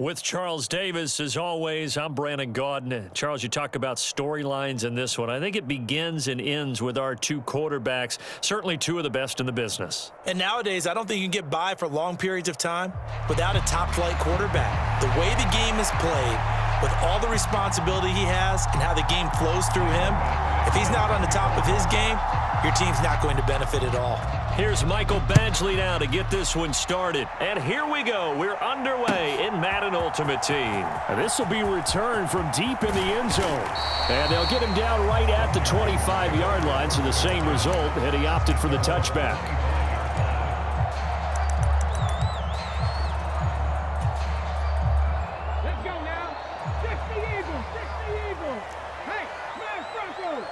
With Charles Davis, as always, I'm Brandon Gaudin. Charles, you talk about storylines in this one. I think it begins and ends with our two quarterbacks, certainly two of the best in the business. And nowadays, I don't think you can get by for long periods of time without a top-flight quarterback. The way the game is played, with all the responsibility he has and how the game flows through him, if he's not on the top of his game, your team's not going to benefit at all. Here's Michael Badgley now to get this one started. And here we go. We're underway in Madden Ultimate Team. And this will be returned from deep in the end zone. And they'll get him down right at the 25-yard line, so the same result, and he opted for the touchback. Let's go now. 60 Eagles, 60 Eagles. Hey, smash Broncos.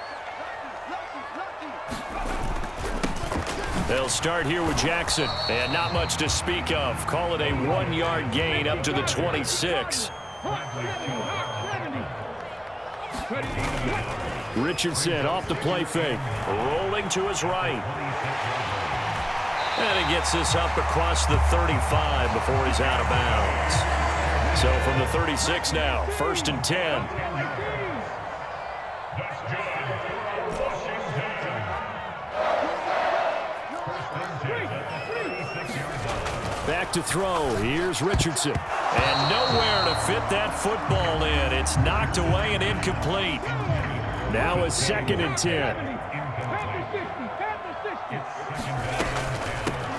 They'll start here with Jackson, and not much to speak of. Call it a 1-yard gain up to the 26. Richardson off the play fake. Rolling to his right. And he gets this up across the 35 before he's out of bounds. So from the 36 now, 1st and 10. Back to throw. Here's Richardson. And nowhere to fit that football in. It's knocked away and incomplete. Now a 2nd and 10.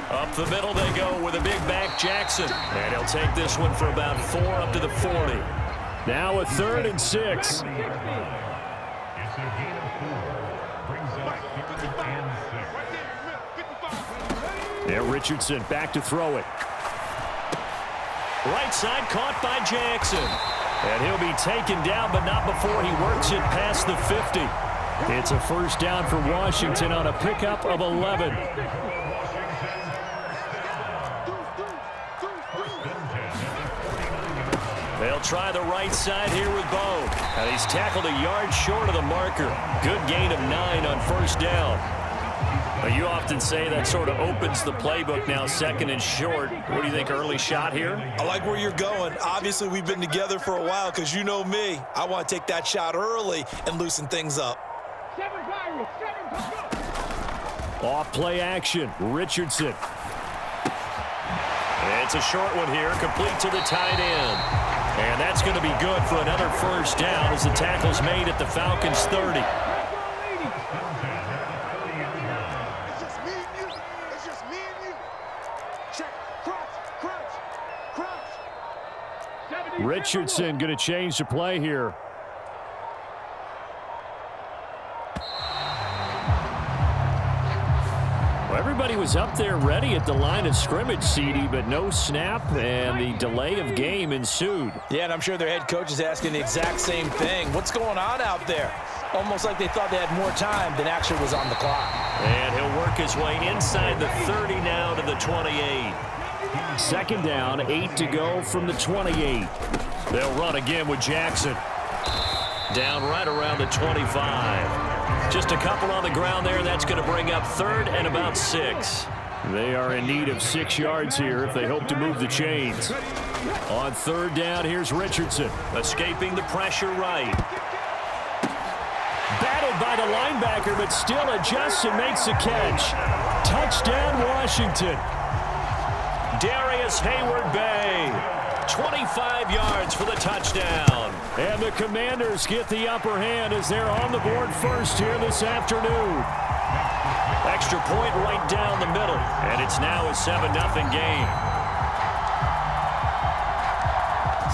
Up the middle they go with a big back Jackson. And he'll take this one for about 4 up to the 40. Now a 3rd and 6. And Richardson back to throw it. Right side caught by Jackson. And he'll be taken down, but not before he works it past the 50. It's a 1st down for Washington on a pickup of 11. They'll try the right side here with Bo. And he's tackled a yard short of the marker. Good gain of 9 on 1st down. You often say that sort of opens the playbook now, 2nd and short. What do you think, early shot here? I like where you're going. Obviously, we've been together for a while because you know me. I want to take that shot early and loosen things up. 7 Pirates, 7 Pirates. Off play action, Richardson. It's a short one here, complete to the tight end. And that's going to be good for another 1st down as the tackle's made at the Falcons' 30. Richardson going to change the play here. Well, everybody was up there ready at the line of scrimmage, CD, but no snap, and the delay of game ensued. Yeah, and I'm sure their head coach is asking the exact same thing. What's going on out there? Almost like they thought they had more time than actually was on the clock. And he'll work his way inside the 30 now to the 28. 2nd down, 8 to go from the 28. They'll run again with Jackson. Down right around the 25. Just a couple on the ground there. That's going to bring up 3rd and about 6. They are in need of 6 yards here if they hope to move the chains. On 3rd down, here's Richardson. Escaping the pressure right. Battled by the linebacker, but still adjusts and makes the catch. Touchdown, Washington. Darius Hayward-Bay, 25 yards for the touchdown. And the Commanders get the upper hand as they're on the board first here this afternoon. Extra point right down the middle, and it's now a 7-0 game.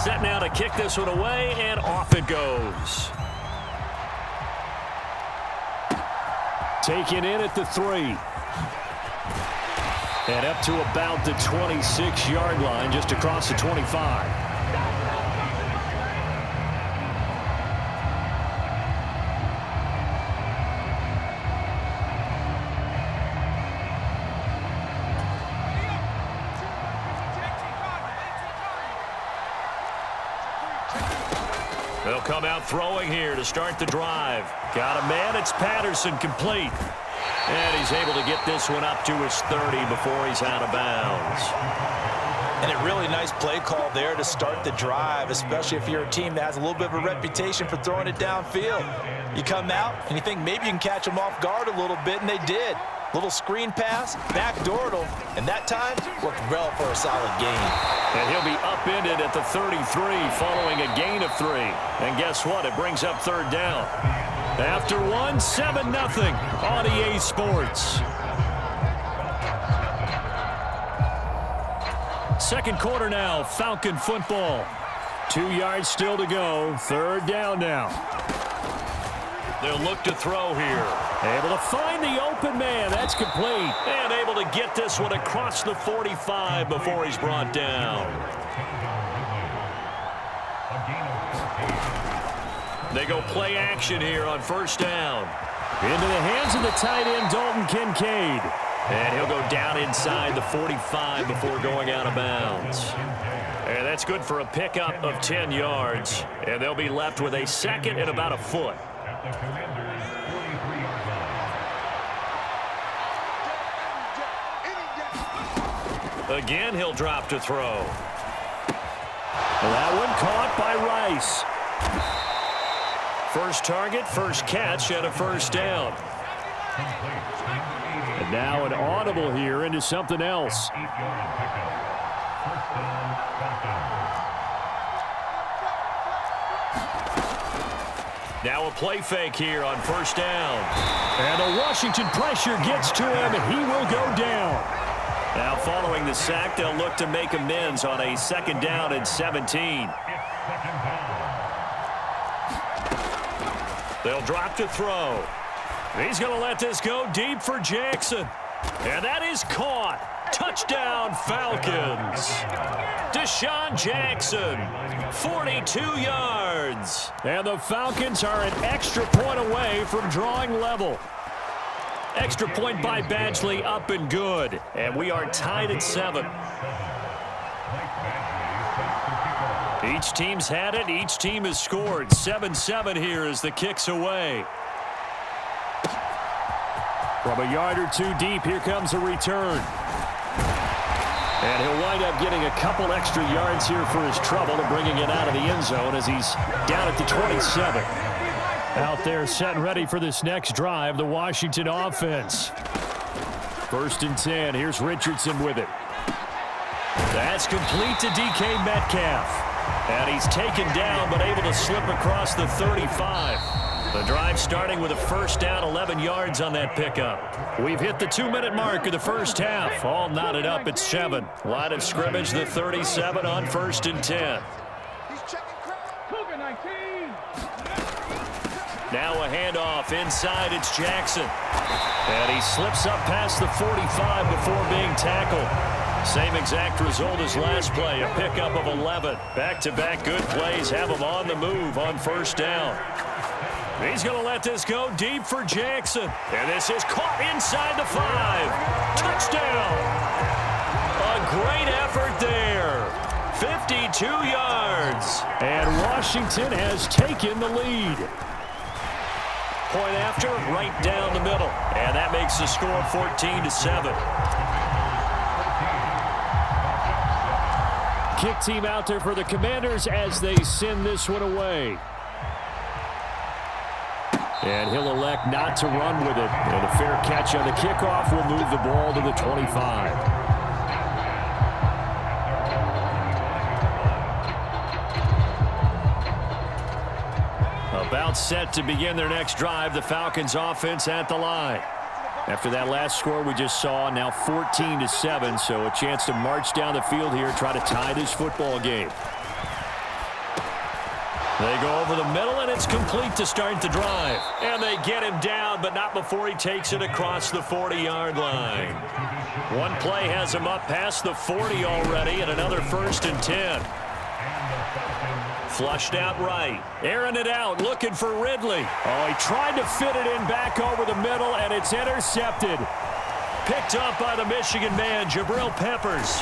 Set now to kick this one away, and off it goes. Taken in at the 3. And up to about the 26-yard line, just across the 25. They'll come out throwing here to start the drive. Got a man, it's Patterson, complete. And he's able to get this one up to his 30 before he's out of bounds. And a really nice play call there to start the drive, especially if you're a team that has a little bit of a reputation for throwing it downfield. You come out and you think maybe you can catch them off guard a little bit, and they did. Little screen pass, backdoored them, and that time worked well for a solid gain. And he'll be upended at the 33 following a gain of 3. And guess what? It brings up third down. After one, 7-0 on EA Sports. Second quarter now, Falcon football. 2 yards still to go. Third down now. They'll look to throw here. Able to find the open man. That's complete. And able to get this one across the 45 before he's brought down. They go play action here on first down. Into the hands of the tight end, Dalton Kincaid. And he'll go down inside the 45 before going out of bounds. And that's good for a pickup of 10 yards. And they'll be left with a second and about a foot. Again, he'll drop to throw. That one caught by Rice. First target, first catch, and a first down. And now an audible here into something else. Now a play fake here on first down. And the Washington pressure gets to him, and he will go down. Now following the sack, they'll look to make amends on a second down and 17. They'll drop to throw. He's going to let this go deep for Jackson. And that is caught. Touchdown, Falcons. Deshaun Jackson, 42 yards. And the Falcons are an extra point away from drawing level. Extra point by Badgley, up and good. And we are tied at 7. Each team's had it. Each team has scored. 7-7 here as the kick's away. From a yard or two deep, here comes a return. And he'll wind up getting a couple extra yards here for his trouble and bringing it out of the end zone as he's down at the 27. Out there set and ready for this next drive, the Washington offense. First and 10. Here's Richardson with it. That's complete to DK Metcalf. And he's taken down but able to slip across the 35. The drive starting with a first down, 11 yards on that pickup. We've hit the 2-minute mark of the first half. All knotted up at 7. Line of scrimmage, the 37 on first and 10. Now a handoff inside. It's Jackson. And he slips up past the 45 before being tackled. Same exact result as last play, a pickup of 11. Back-to-back good plays have him on the move on first down. He's going to let this go deep for Jackson. And this is caught inside the 5. Touchdown. A great effort there. 52 yards. And Washington has taken the lead. Point after, right down the middle. And that makes the score 14-7. Kick team out there for the Commanders as they send this one away. And he'll elect not to run with it. And a fair catch on the kickoff will move the ball to the 25. About set to begin their next drive, the Falcons offense at the line. After that last score we just saw, now 14-7, so a chance to march down the field here, try to tie this football game. They go over the middle, and it's complete to start the drive. And they get him down, but not before he takes it across the 40-yard line. One play has him up past the 40 already, and another first and 10. Flushed out right. Airing it out, looking for Ridley. Oh, he tried to fit it in back over the middle, and it's intercepted. Picked up by the Michigan man, Jabril Peppers.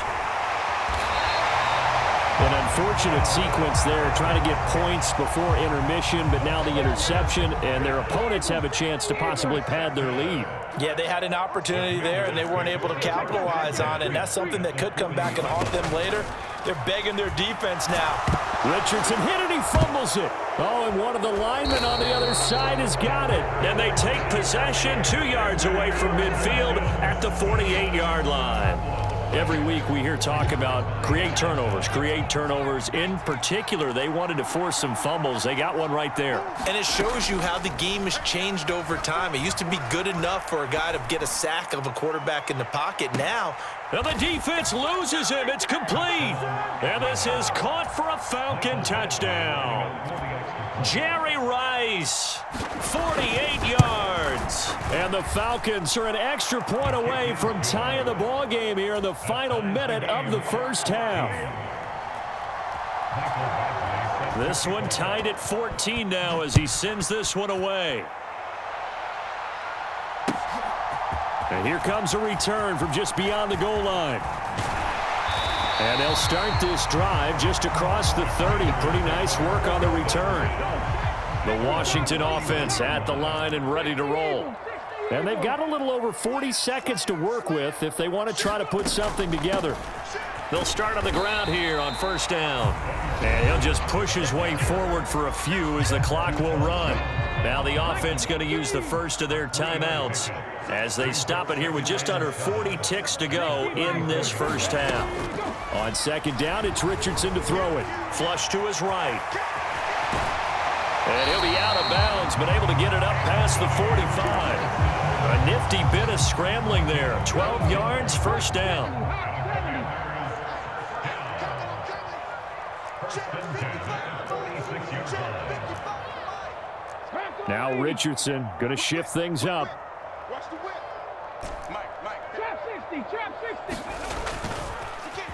An unfortunate sequence there, trying to get points before intermission, but now the interception, and their opponents have a chance to possibly pad their lead. Yeah, they had an opportunity there, and they weren't able to capitalize on it, and that's something that could come back and haunt them later. They're begging their defense now. Richardson hit it, he fumbles it. Oh, and one of the linemen on the other side has got it. And they take possession 2 yards away from midfield at the 48-yard line. Every week we hear talk about create turnovers. In particular, they wanted to force some fumbles. They got one right there. And it shows you how the game has changed over time. It used to be good enough for a guy to get a sack of a quarterback in the pocket. Now, and the defense loses him. It's complete. And this is caught for a Falcon touchdown. Jerry Rice, 48 yards. And the Falcons are an extra point away from tying the ball game here in the final minute of the first half. This one tied at 14 now as he sends this one away. And here comes a return from just beyond the goal line. And they'll start this drive just across the 30. Pretty nice work on the return. The Washington offense at the line and ready to roll. And they've got a little over 40 seconds to work with if they want to try to put something together. They'll start on the ground here on first down. And he'll just push his way forward for a few as the clock will run. Now the offense going to use the first of their timeouts as they stop it here with just under 40 ticks to go in this first half. On second down, it's Richardson to throw it. Flush to his right. And he'll be out of bounds, but able to get it up past the 45. A nifty bit of scrambling there. 12 yards, first down. Now Richardson going to shift things up.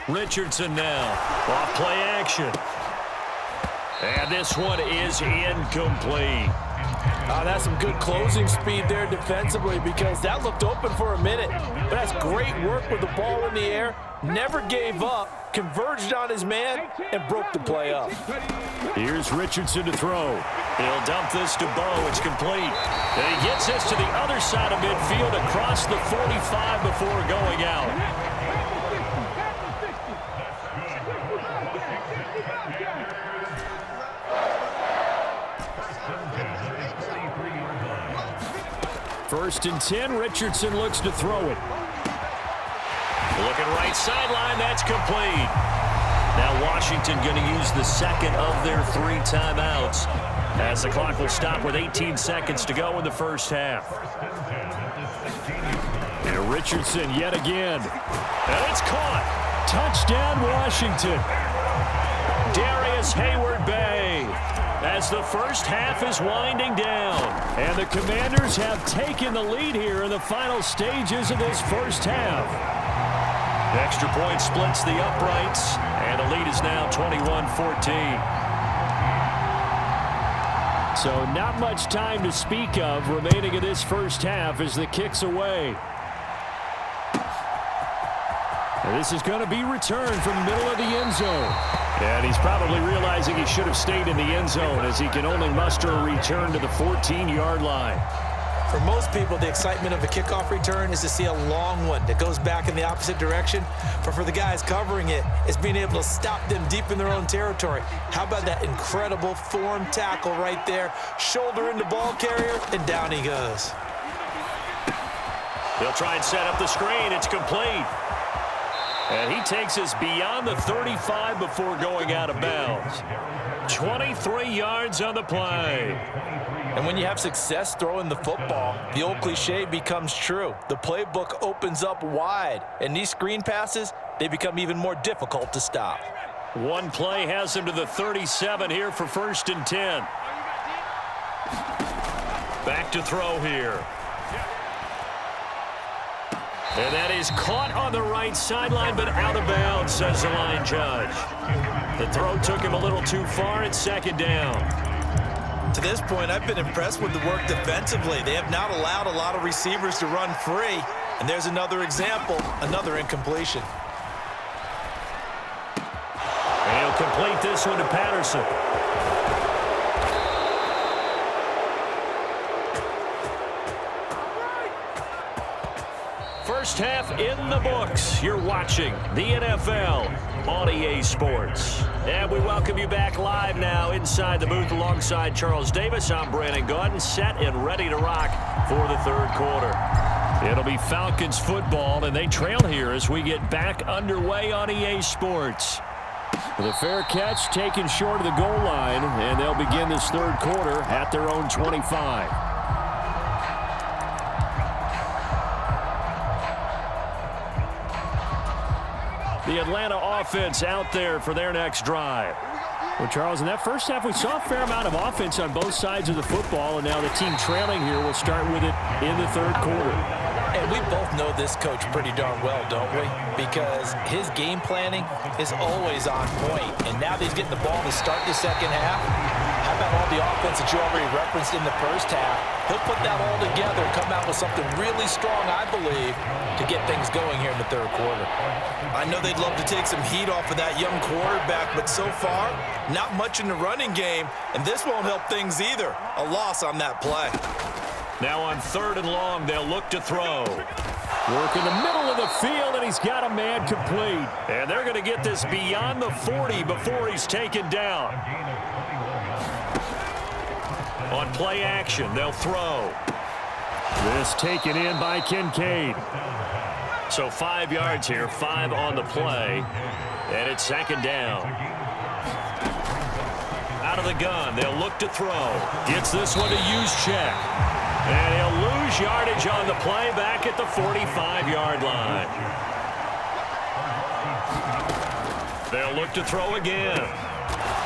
Richardson now. Off play action. And this one is incomplete. That's some good closing speed there defensively because that looked open for a minute. But that's great work with the ball in the air. Never gave up, converged on his man, and broke the play up. Here's Richardson to throw. He'll dump this to Bo. It's complete. And he gets this to the other side of midfield across the 45 before going out. First and 10, Richardson looks to throw it. Looking right sideline, that's complete. Now Washington going to use the second of their 3 timeouts as the clock will stop with 18 seconds to go in the first half. And Richardson yet again. And it's caught. Touchdown, Washington. Darius Hayward-Bay as the first half is winding down. And the Commanders have taken the lead here in the final stages of this first half. The extra point splits the uprights, and the lead is now 21-14. So not much time to speak of remaining in this first half as the kick's away. And this is going to be returned from the middle of the end zone. And he's probably realizing he should have stayed in the end zone as he can only muster a return to the 14-yard line. For most people, the excitement of a kickoff return is to see a long one that goes back in the opposite direction. But for the guys covering it, it's being able to stop them deep in their own territory. How about that incredible form tackle right there? Shoulder into ball carrier, and down he goes. They'll try and set up the screen. It's complete. And he takes us beyond the 35 before going out of bounds. 23 yards on the play. And when you have success throwing the football, the old cliche becomes true. The playbook opens up wide, and these screen passes, they become even more difficult to stop. One play has him to the 37 here for first and 10. Back to throw here. And that is caught on the right sideline, but out of bounds, says the line judge. The throw took him a little too far at second down. To this point, I've been impressed with the work defensively. They have not allowed a lot of receivers to run free. And there's another example, another incompletion. And he'll this one to Patterson. First half in the books. You're watching the NFL on EA Sports. And we welcome you back live now inside the booth alongside Charles Davis. I'm Brandon Gaudin, set and ready to rock for the third quarter. It'll be Falcons football, and they trail here as we get back underway on EA Sports. The fair catch taken short of the goal line, and they'll begin this third quarter at their own 25. The Atlanta offense out there for their next drive. Well, Charles, in that first half, we saw a fair amount of offense on both sides of the football, and now the team trailing here will start with it in the third quarter. And we both know this coach pretty darn well, don't we? Because his game planning is always on point. And now that he's getting the ball to start the second half, how about all the offense that you already referenced in the first half? He'll put that all together and come out with something really strong, I believe, to get things going here in the third quarter. I know they'd love to take some heat off of that young quarterback, but so far, not much in the running game, and this won't help things either. A loss on that play. Now on third and long, they'll look to throw. Work in the middle of the field, and he's got a man complete. And they're going to get this beyond the 40 before he's taken down. On play action, they'll throw. This taken in by Kincaid. So 5 yards here, 5 on the play. And it's second down. Out of the gun, they'll look to throw. Gets this one to Juszczyk. And he'll lose yardage on the play back at the 45-yard line. They'll look to throw again.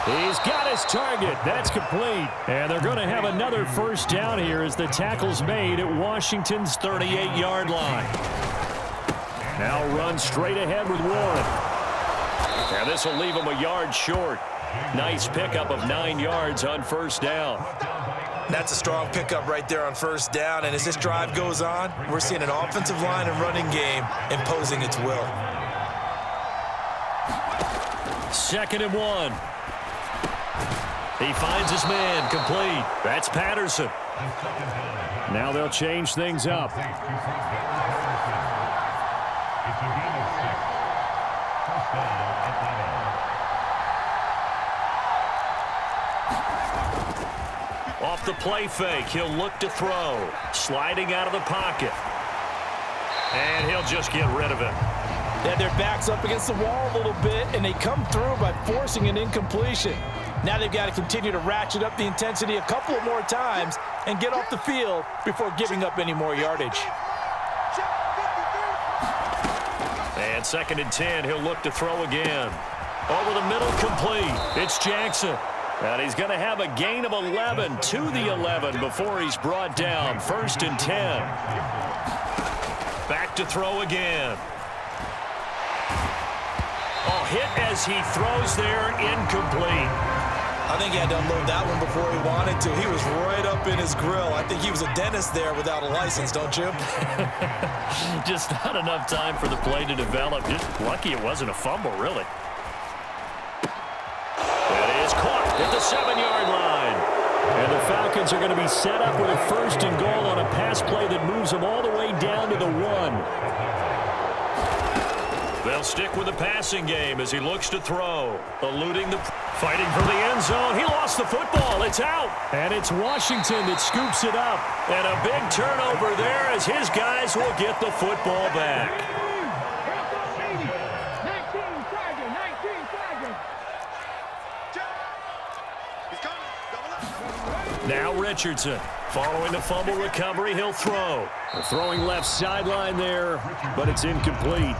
He's got his target. That's complete. And they're going to have another first down here as the tackle's made at Washington's 38-yard line. Now run straight ahead with Warren. And this will leave him a yard short. Nice pickup of 9 yards on first down. That's a strong pickup right there on first down, and as this drive goes on, we're seeing an offensive line and running game imposing its will. Second and 1. He finds his man complete. That's Patterson. Now they'll change things up. Off the play fake, he'll look to throw. Sliding out of the pocket. And he'll just get rid of it. They had their backs up against the wall a little bit, and they come through by forcing an incompletion. Now they've got to continue to ratchet up the intensity a couple of more times and get off the field before giving up any more yardage. And second and 10, he'll look to throw again. Over the middle, complete. It's Jackson. And he's going to have a gain of 11 to the 11 before he's brought down. First and 10. Back to throw again. Oh, hit as he throws there, incomplete. I think he had to unload that one before he wanted to. He was right up in his grill. I think he was a dentist there without a license, don't you? Just not enough time for the play to develop. Just lucky it wasn't a fumble, really. That is caught at the 7-yard line. And the Falcons are going to be set up with a first and goal on a pass play that moves them all the way down to the 1. They'll stick with the passing game as he looks to throw. Eluding the... Fighting for the end zone. He lost the football. It's out. And it's Washington that scoops it up. And a big turnover there as his guys will get the football back. 19 flagging. Now Richardson. Following the fumble recovery, he'll throw. The throwing left sideline there, but it's incomplete.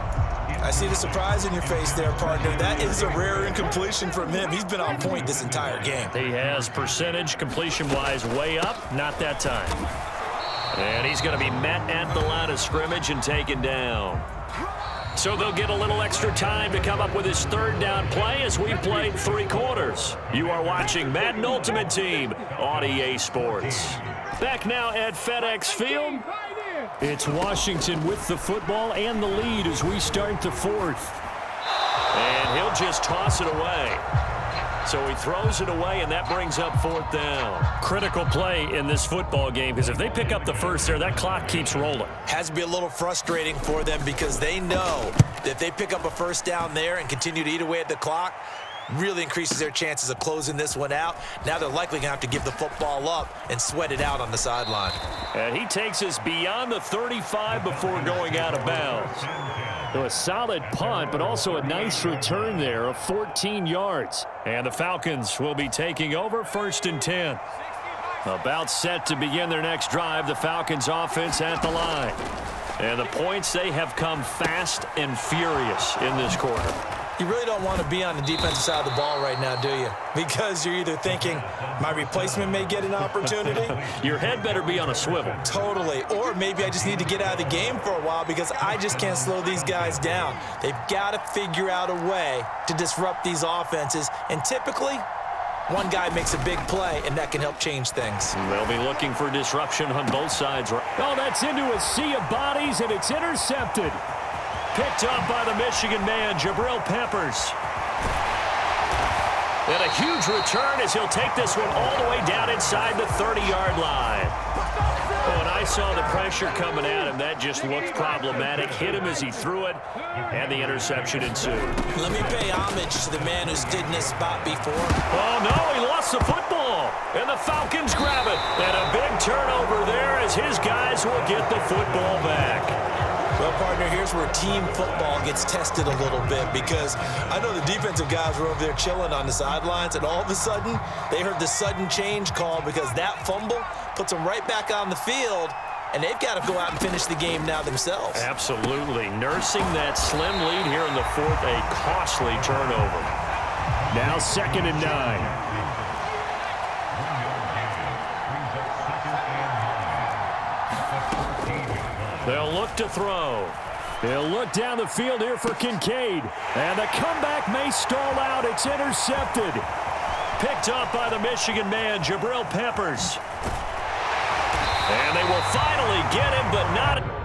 I see the surprise in your face there, partner. That is a rare incompletion from him. He's been on point this entire game. He has percentage completion-wise way up, not that time. And he's going to be met at the line of scrimmage and taken down. So they'll get a little extra time to come up with his third down play as we've played 3 quarters. You are watching Madden Ultimate Team on EA Sports. Back now at FedEx Field. It's Washington with the football and the lead as we start the 4th. And he'll just toss it away. So he throws it away, and that brings up 4th down. Critical play in this football game, because if they pick up the first there, that clock keeps rolling. Has to be a little frustrating for them because they know that if they pick up a first down there and continue to eat away at the clock, really increases their chances of closing this one out. Now they're likely going to have to give the football up and sweat it out on the sideline. And he takes us beyond the 35 before going out of bounds. So a solid punt, but also a nice return there of 14 yards. And the Falcons will be taking over 1st and 10. About set to begin their next drive, the Falcons offense at the line. And the points, they have come fast and furious in this quarter. You really don't want to be on the defensive side of the ball right now, do you? Because you're either thinking, my replacement may get an opportunity. Your head better be on a swivel. Totally. Or maybe I just need to get out of the game for a while because I just can't slow these guys down. They've got to figure out a way to disrupt these offenses. And typically, one guy makes a big play, and that can help change things. They'll be looking for disruption on both sides. Oh, that's into a sea of bodies, and it's intercepted. Picked up by the Michigan man, Jabril Peppers. And a huge return as he'll take this one all the way down inside the 30-yard line. Oh, and I saw the pressure coming at him. That just looked problematic. Hit him as he threw it, and the interception ensued. Let me pay homage to the man who's stood in this spot before. Oh, no, he lost the football. And the Falcons grab it. And a big turnover there as his guys will get the football back. Well, partner, here's where team football gets tested a little bit because I know the defensive guys were over there chilling on the sidelines, and all of a sudden, they heard the sudden change call because that fumble puts them right back on the field, and they've got to go out and finish the game now themselves. Absolutely. Nursing that slim lead here in the 4th, a costly turnover. Now 2nd and 9. They'll look to throw. They'll look down the field here for Kincaid. And the comeback may stall out. It's intercepted. Picked up by the Michigan man, Jabril Peppers. And they will finally get him, but not...